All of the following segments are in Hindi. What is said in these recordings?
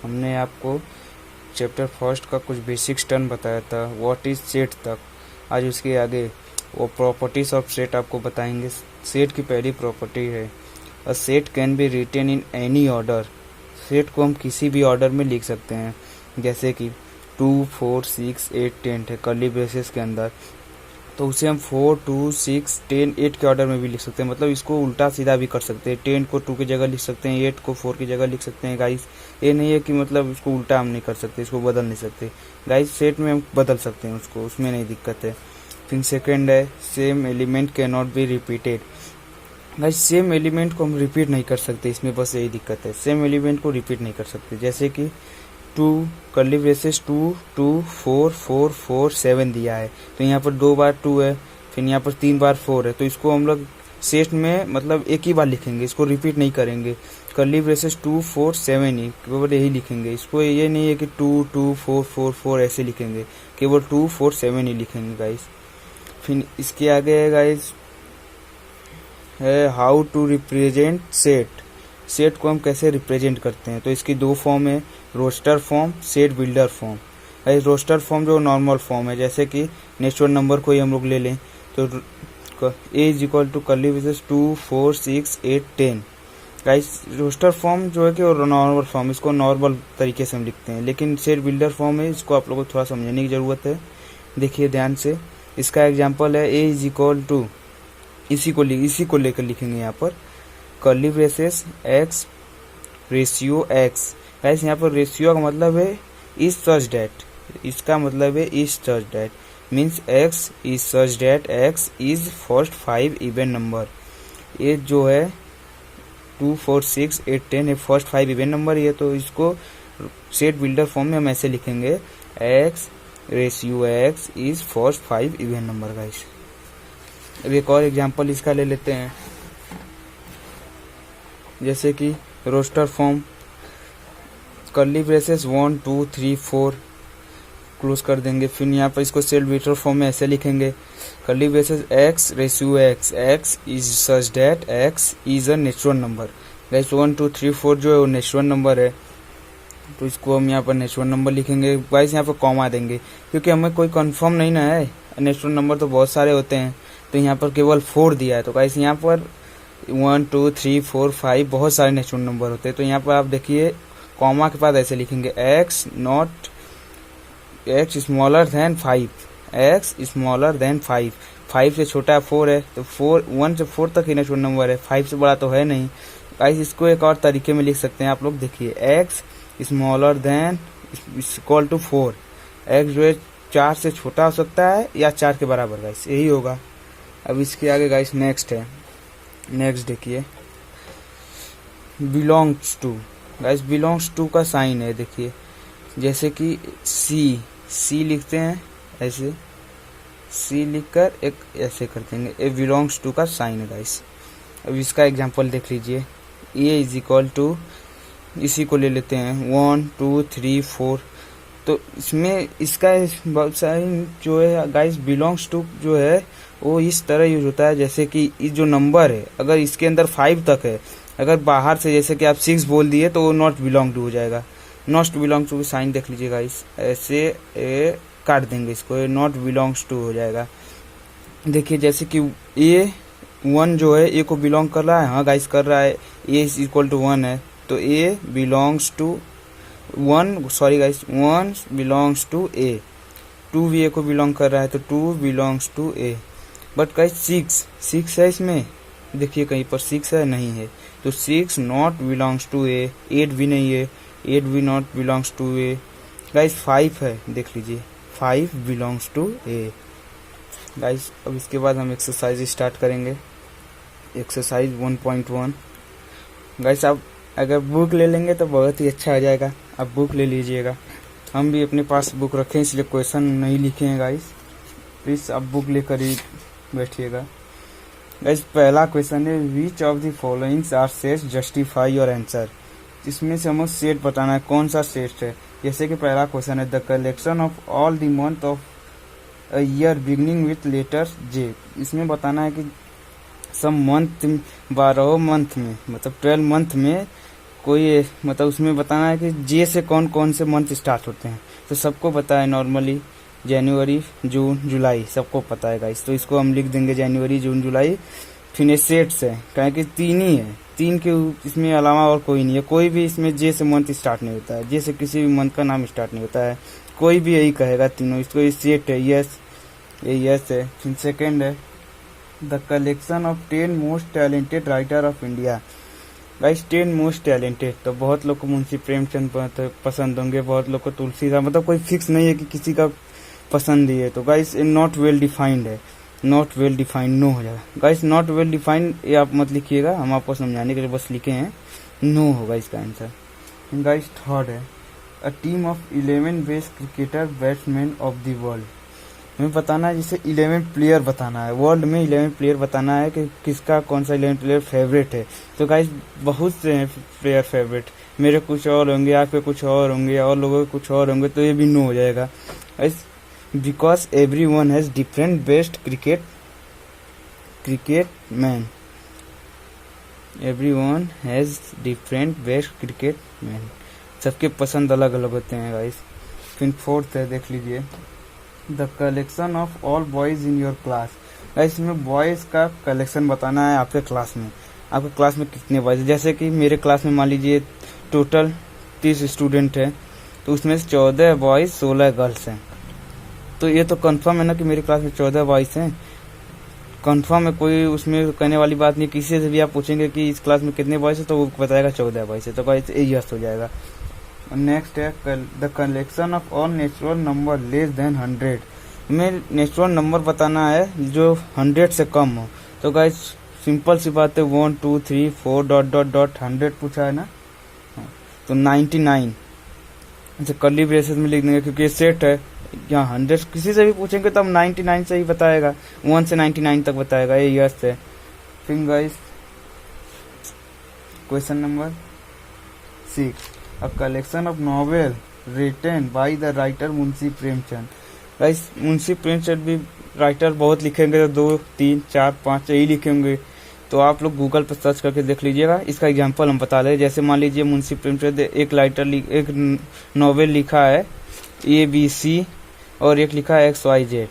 हमने आपको चैप्टर फर्स्ट का कुछ बेसिक्स टर्म बताया था, व्हाट इज सेट तक। आज उसके आगे वो प्रॉपर्टीज ऑफ सेट आपको बताएंगे। सेट की पहली प्रॉपर्टी है a set can be written in any order. Set को हम किसी भी ऑर्डर में लिख सकते हैं, जैसे कि 2, 4, 6, 8, 10 है कर्ली ब्रेसेस के अंदर, तो उसे हम 4, 2, 6, 10, 8 के ऑर्डर में भी लिख सकते हैं। मतलब इसको उल्टा सीधा भी कर सकते हैं। 10 को 2 की जगह लिख सकते हैं, 8 को 4 की जगह लिख सकते हैं गाइस। ये नहीं है कि मतलब इसको उल्टा हम नहीं कर सकते, इसको बदल नहीं सकते गाइस। सेट में हम बदल सकते हैं उसको, उसमें नहीं दिक्कत है। फिर सेकेंड है same element can not be repeated. Guys same element को हम रिपीट नहीं कर सकते, इसमें बस यही दिक्कत है, सेम एलिमेंट को रिपीट नहीं कर सकते। जैसे कि 2 कर्ली ब्रेसेस 2, 2, 4, 4, 4, 7 दिया है, तो यहाँ पर 2 बार 2 है, फिर यहाँ पर 3 बार 4 है, तो इसको हम लोग सेट में मतलब एक ही बार लिखेंगे, इसको रिपीट नहीं करेंगे। कर्ली ब्रेसेस 2, 4, 7 ही केवल यही लिखेंगे, इसको ये नहीं है कि 2, 2, 4, 4, 4 ऐसे लिखेंगे, केवल 2, 4, 7 ही लिखेंगे गाइस। फिर इसके आगे है गाइस है how to represent set. Set को हम कैसे रिप्रेजेंट करते हैं, तो इसकी दो फॉर्म है, roster form, set builder form. Guys roster form जो नॉर्मल फॉर्म है, जैसे कि नेचुरल नंबर को ही हम लोग ले लें तो A is equal to curly braces 2, 4, 6, 8, 10। Guys roster form जो है कि नॉर्मल फॉर्म, इसको नॉर्मल तरीके से हम लिखते हैं, लेकिन सेट बिल्डर फॉर्म है, इसको आप लोगों को थोड़ा समझने की जरूरत है। देखिए ध्यान से, इसका एग्जाम्पल है ए इज इक्वल टू, इसी को लेकर लिखेंगे यहाँ पर curly braces x ratio x. Guys यहाँ पर रेशियो का मतलब है इज सच डेट, इसका मतलब है is such that means x is such that x is first 5 even number. ये जो है 2, 4, 6, 8, 10 ये फर्स्ट 5 इवन नंबर है, तो इसको सेट बिल्डर फॉर्म में हम ऐसे लिखेंगे x ratio x is first 5 even number. Guys अब एक और एग्जांपल इसका ले लेते हैं, जैसे कि roster form curly braces 1, 2, 3, 4 close कर देंगे। फिर यहाँ पर इसको सेट बिल्डर फॉर्म में ऐसे लिखेंगे curly braces x ratio x x is such that x is a natural number. Guys 1, 2, 3, 4 जो है वो नेचुरल नंबर है, तो इसको हम यहाँ पर नेचुरल नंबर लिखेंगे। गाइस यहाँ पर कॉमा देंगे क्योंकि हमें कोई कंफर्म नहीं ना है, नेचुरल नंबर तो बहुत सारे होते हैं, तो यहाँ पर केवल 4 दिया है, तो गाइस यहाँ पर 1, 2, 3, 4, 5 बहुत सारे नेचुरल नंबर होते हैं, तो यहाँ पर आप देखिए कॉमा के बाद ऐसे लिखेंगे x not x smaller then 5, x smaller then 5। 5 से छोटा 4 है, तो 1 से 4 तक ही नेचुरल नंबर है, 5 से बड़ा तो है नहीं। गाइस इसको एक और तरीके में लिख सकते हैं आप लोग, देखिए x smaller than equal to 4। X जो है 4 से छोटा हो सकता है या 4 के बराबर, गाइस यही होगा। अब इसके आगे गाइस नेक्स्ट है, नेक्स्ट देखिए belongs to. Guys belongs to का साइन है, देखिए जैसे कि सी लिखते हैं ऐसे, सी लिखकर एक ऐसे कर देंगे, ए बिलोंग्स टू का साइन है गाइस। अब इसका एग्जांपल देख लीजिए, ए इज इक्वल टू, इसी को ले लेते हैं 1, 2, 3, 4, तो इसमें इसका साइन जो है गाइस बिलोंग्स टू जो है वो इस तरह यूज होता है, जैसे कि ये जो नंबर है अगर इसके अंदर 5 तक है, अगर बाहर से जैसे कि आप 6 बोल दिए तो वो नॉट बिलोंग टू हो जाएगा। नॉट बिलोंग टू साइन देख लीजिए गाइस, ऐसे काट देंगे इसको, ये नॉट बिलोंग्स टू हो जाएगा। देखिए जैसे कि ए 1 जो है ए को बिलोंग कर रहा है, हाँ गाइस कर रहा है, ए इज इक्वल टू 1 है, तो A belongs to 1, sorry guys 1 belongs to A. 2 भी ए को बिलोंग कर रहा है, तो 2 belongs to A. But guys 6 है इसमें, देखिए कहीं पर 6 है नहीं है, तो 6 नॉट बिलोंग्स टू ए। 8 भी नहीं है, 8 भी not belongs to A. Guys 5 है, देख लीजिए 5 बिलोंग्स टू ए। गाइस अब इसके बाद हम एक्सरसाइज स्टार्ट करेंगे, एक्सरसाइज 1.1। गाइस आप अगर बुक ले लेंगे तो बहुत ही अच्छा हो जाएगा, आप बुक ले लीजिएगा। हम भी अपने पास बुक रखें इसलिए क्वेश्चन नहीं लिखे हैं गाइस, प्लीज आप बुक लेकर ही बैठिएगा। गाइस पहला क्वेश्चन है which of the followings are sets justify your answer. इसमें से हमें सेट बताना है, कौन सा सेट है। जैसे कि पहला क्वेश्चन है the collection of all the month of a year beginning with letter J. इसमें बताना है कि सब मंथ 12 मंथ में मतलब 12 मंथ में कोई मतलब उसमें बताना है कि जे से कौन कौन से मंथ स्टार्ट होते हैं। तो सबको पता है नॉर्मली जनवरी जून जुलाई सबको पता है गाइस, तो इसको हम लिख देंगे जनवरी जून जुलाई। फिर ये सेट्स है, कहें कि तीन ही है, तीन के इसमें अलावा और कोई नहीं है। कोई भी इसमें जे से मंथ स्टार्ट नहीं होता है, जे से किसी भी मंथ का नाम स्टार्ट नहीं होता है। कोई भी यही कहेगा तीनों, इसको ये सेट है, यस ये यस है। फिर सेकेंड है the collection of 10 most talented writer of India. Guys 10 most talented, तो बहुत लोग को मुंशी प्रेमचंद पसंद होंगे, बहुत लोग को तुलसीदास, मतलब कोई फिक्स नहीं है कि किसी का पसंद ही है। तो गाइस नॉट वेल डिफाइंड है, नॉट वेल डिफाइंड नो हो जाएगा। गाइस नॉट वेल डिफाइंड ये आप मत लिखिएगा, हम आपको समझाने के लिए बस लिखे हैं, नो होगा इसका आंसर। गाइस थर्ड है a team of 11 best cricketer batsman of the world. हमें बताना है, जैसे 11 प्लेयर बताना है, वर्ल्ड में 11 प्लेयर बताना है कि किसका कौन सा 11 प्लेयर फेवरेट है। तो गाइस बहुत से हैं प्लेयर फेवरेट, मेरे कुछ और होंगे, आपके कुछ और होंगे, और लोगों के कुछ और होंगे, तो ये भी नो हो जाएगा guys. Because every one has different best cricket man, every one has different best cricket man, सबके पसंद अलग अलग होते हैं गाइस। फिर फोर्थ है, देख लीजिए the collection of all boys in your class. Guys इसमें बॉयज का कलेक्शन बताना है आपके क्लास में, आपके क्लास में कितने बॉयज, जैसे कि मेरे क्लास में मान लीजिए टोटल 30 स्टूडेंट है, तो उसमें से 14 बॉयज 16 गर्ल्स हैं। तो ये तो कंफर्म है ना कि मेरी क्लास में 14 बॉयज हैं, कंफर्म है, कोई उसमें कहने वाली बात नहीं। किसी से भी आप पूछेंगे कि इस क्लास में कितने बॉयज है, तो वो बताएगा 14 बॉयज है, तो गाइस ये यस हो जाएगा। नेक्स्ट है the collection of all natural number less than 100। हमें नेचुरल नंबर बताना है जो 100 से कम हो। तो गाइस सिंपल सी बात है, 1 2 3 4 डॉट डॉट डॉट 100 पूछा है ना, तो 99 ऐसे कर्ली ब्रेसेस में लिख देंगे, क्योंकि ये सेट है। यहाँ 100 किसी से भी पूछेंगे तो हम 99 से ही बताएगा, 1 से 99 तक बताएगा, ये यस है। फिर guys question number 6 A collection of novel written by the writer Munshi Premchand. Guys Munshi Premchand भी राइटर बहुत लिखेंगे, तो 2 3 4 5 यही लिखेंगे, तो आप लोग गूगल पर सर्च करके देख लीजिएगा। इसका एग्जांपल हम बता रहे, जैसे मान लीजिए मुंशी प्रेमचंद एक नॉवेल लिखा है ABC और एक लिखा है XYZ,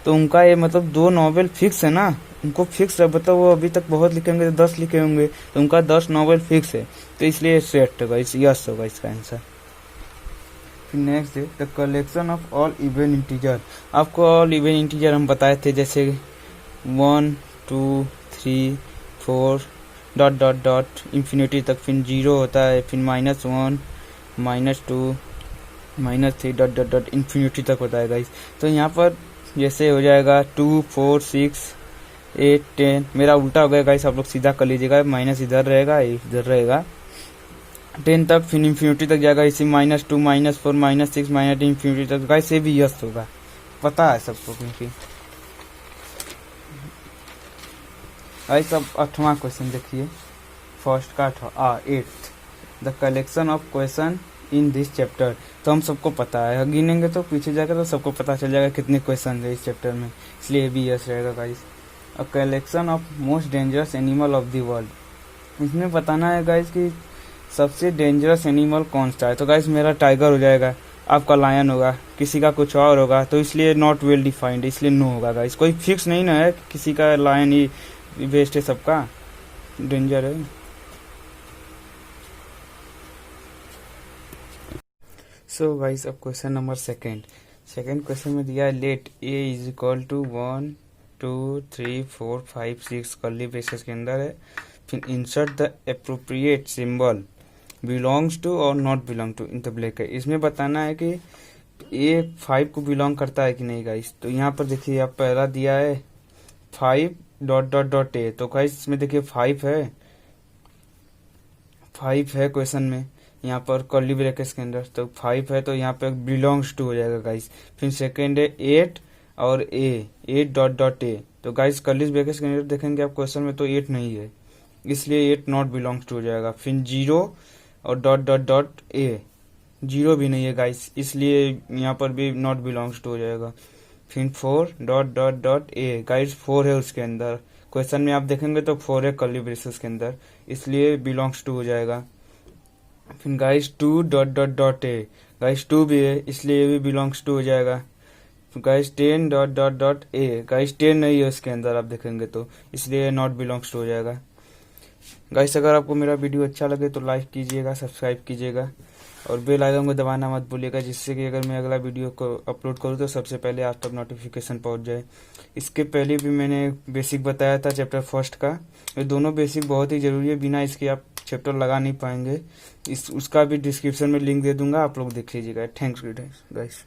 तो उनका ये मतलब 2 नॉवेल फिक्स है ना, उनको फिक्स है, मतलब वो अभी तक बहुत लिखेंगे, 10 लिखे होंगे, तो उनका 10 नॉवेल फिक्स है, तो इसलिए सेट होगा, यस होगा इसका आंसर। फिर नेक्स्ट है the collection of all even integer. आपको ऑल इवन इंटीजर हम बताए थे, जैसे 1 2 3 4 डॉट डॉट डॉट इंफिनिटी तक, फिर 0 होता है, फिर -1 -2 -3 डॉट डॉट डॉट इंफिनिटी तक होता है गाइस। तो यहाँ पर जैसे हो जाएगा 2 4 6 8 10, मेरा उल्टा हो गया गाइस, आप लोग सीधा कर लीजिएगा, माइनस इधर रहेगा इधर रहेगा 10 तक, फिर इंफिनिटी तक जाएगा, इसी -2 -4 -6 -8 इंफिनिटी तक। गाइस ये भी यस होगा, पता है सबको, क्योंकि गाइस अब 8वां क्वेश्चन देखिए, फर्स्ट का 8th the collection of question in this chapter. तो हम सबको पता है, गिनेंगे तो पीछे जाकर तो सबको पता चल जाएगा कितने क्वेश्चन है इस चैप्टर में, इसलिए भी यस रहेगा guys. A collection of most dangerous animal of the world. इसमें बताना है गाइस कि सबसे डेंजरस एनिमल कौन सा है। तो गाइस मेरा टाइगर हो जाएगा, आपका लायन होगा, किसी का कुछ और होगा, तो इसलिए नॉट वेल डिफाइंड, इसलिए नो होगा गाइस। कोई फिक्स नहीं ना है, किसी का लायन ही बेस्ट है, सबका डेंजर है। सो गाइस अब क्वेश्चन नंबर सेकेंड क्वेश्चन में दिया है let A is equal to 1 2 3 4 5 6 curly braces के अंदर है, फिर insert the appropriate symbol belongs to और not belong to in the black है। इसमें बताना है कि A 5 को बिलोंग करता है कि नहीं गाइस। तो यहाँ पर देखिए आप पहला दिया है 5 डॉट डॉट डॉट A, तो गाइस इसमें देखिए 5 है क्वेश्चन में, यहाँ पर कर्ली ब्रैकेट्स के अंदर, तो 5 है, तो यहाँ पे बिलोंग्स टू हो जाएगा गाइस। फिर सेकेंड है 8 और A 8 डॉट डॉट A, तो गाइस कर्ली ब्रैकेट्स के अंदर देखेंगे आप क्वेश्चन में तो 8 नहीं है, इसलिए 8 नॉट बिलोंग्स टू हो जाएगा। फिर 0 और डॉट डॉट डॉट A 0 भी नहीं है गाइस, इसलिए यहाँ पर भी नॉट बिलोंग्स टू हो जाएगा। फिर 4 dot dot dot A, guys 4 है उसके अंदर, क्वेश्चन में आप देखेंगे तो 4 है कर्ली ब्रेसेस के अंदर, इसलिए बिलोंग्स टू हो जाएगा। फिर guys 2 dot dot dot A, guys 2 भी है इसलिए ये भी बिलोंग्स टू हो जाएगा। Guys 10 dot dot dot A, guys 10 नहीं है उसके अंदर आप देखेंगे तो, इसलिए नॉट बिलोंग्स टू हो जाएगा। गाइस अगर आपको मेरा वीडियो अच्छा लगे तो लाइक कीजिएगा, सब्सक्राइब कीजिएगा और बेल आइकन को दबाना मत भूलिएगा, जिससे कि अगर मैं अगला वीडियो को अपलोड करूँ तो सबसे पहले आप तक नोटिफिकेशन पहुंच जाए। इसके पहले भी मैंने बेसिक बताया था चैप्टर फर्स्ट का, ये दोनों बेसिक बहुत ही ज़रूरी है, बिना इसके आप चैप्टर लगा नहीं पाएंगे। उसका भी डिस्क्रिप्शन में लिंक दे दूंगा, आप लोग देख लीजिएगा। Thanks guys.